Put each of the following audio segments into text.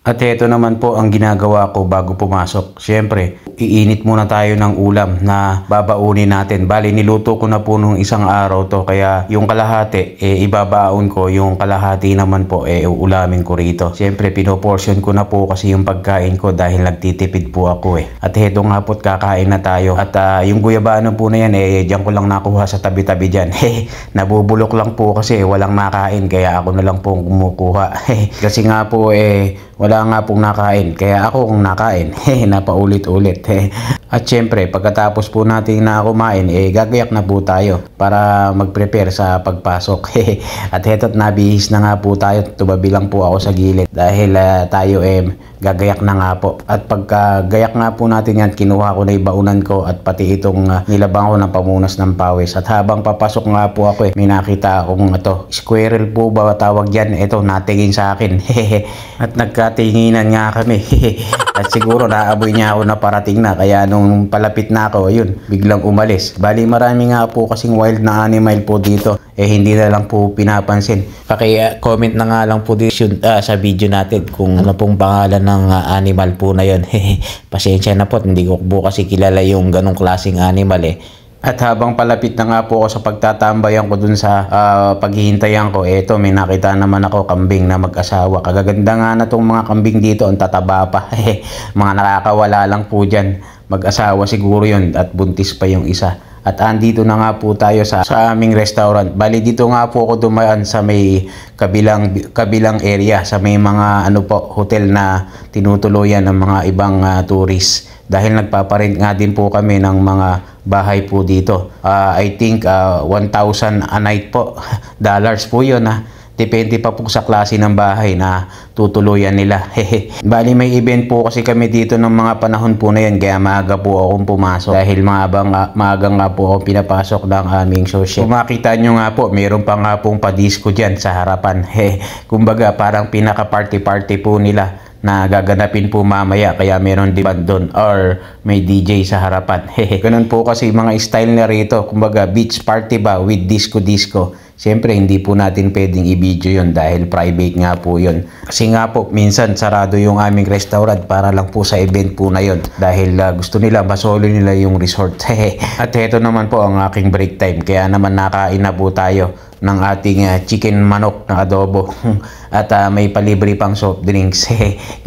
At heto naman po ang ginagawa ko bago pumasok. Siyempre, iinit muna tayo ng ulam na babaunin natin. Bali, niluto ko na po nung isang araw to. Kaya yung kalahati, ibabaon ko. Yung kalahati naman po, uulamin ko rito. Siyempre, pinoportion ko na po kasi yung pagkain ko dahil nagtitipid po ako eh. At heto nga po't kakain na tayo. At yung guyabano po na yan, diyan ko lang nakuha sa tabi-tabi dyan. Nabubulok lang po kasi walang nakain. Kaya ako na lang po kumukuha. Kasi nga po wala nga pong nakain, kaya ako kung nakain, napaulit-ulit. At syempre, pagkatapos po natin na kumain, gagayak na po tayo para mag-prepare sa pagpasok. At heto't nabihis na nga po tayo, tumabi lang po ako sa gilid dahil tayo gagayak na nga po. At pagkagayak nga po natin yan, kinuha ko na ibaunan ko at pati itong nilabang ko ng pamunas ng pawis. At habang papasok nga po ako may nakita akong squirrel po ba tawag yan, ito natingin sa akin. At nagkatinginan nga kami. At siguro naaboy niya ako na parating na, kaya nung palapit na ako, ayun, biglang umalis. Bali marami nga po kasing wild na animal po dito, hindi na lang po pinapansin. Kaya comment na nga lang po dito sa video natin kung ano pong pangalan ng animal po na yun. Pasensya na po, hindi ko po kasi kilala yung ganong klaseng animal At habang palapit na nga po ako sa pagtatambayan ko dun sa paghihintayan ko, eto may nakita naman ako kambing na mag-asawa. Kagaganda nga na tong mga kambing dito, ang tataba pa. Mga nakakawala lang po dyan. Mag-asawa siguro yun at buntis pa yung isa. At andito na nga po tayo sa aming restaurant. Bali dito nga po ako dumaan sa may kabilang area, sa may mga hotel na tinutuluyan ng mga ibang tourists. Dahil nagpaparent nga din po kami ng mga bahay po dito. I think 1,000 a night po. Dollars po yun Depende pa po sa klase ng bahay na tutuluyan nila. Bali may event po kasi kami dito ng mga panahon po na yan, kaya maaga po akong pumasok. Dahil maaga nga po akong pinapasok ng aming social. Kung makita nyo nga po, meron pa nga pong padisco dyan sa harapan. Kumbaga parang pinaka-party-party po nila na gaganapin po mamaya, kaya meron band doon or may DJ sa harapan. Ganun po kasi mga style na rito, kumbaga beach party ba with disco. Siyempre hindi po natin pwedeng i-video yun dahil private nga po yun. Kasi nga po minsan sarado yung aming restaurant para lang po sa event po na yun, dahil gusto nila masolo nila yung resort. At heto naman po ang aking break time, kaya naman nakain na po tayo ng ating chicken manok na adobo. At may palibre pang soft drinks.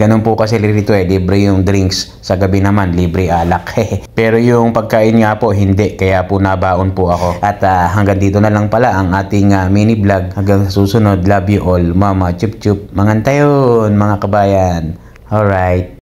Ganun po kasi rito libre yung drinks. Sa gabi naman libre alak. Pero yung pagkain nga po hindi, kaya po nabaon po ako. At hanggang dito na lang pala ang ating mini vlog. Hanggang sa susunod, love you all, mama chup chup. Mangantayon mga kabayan. Alright.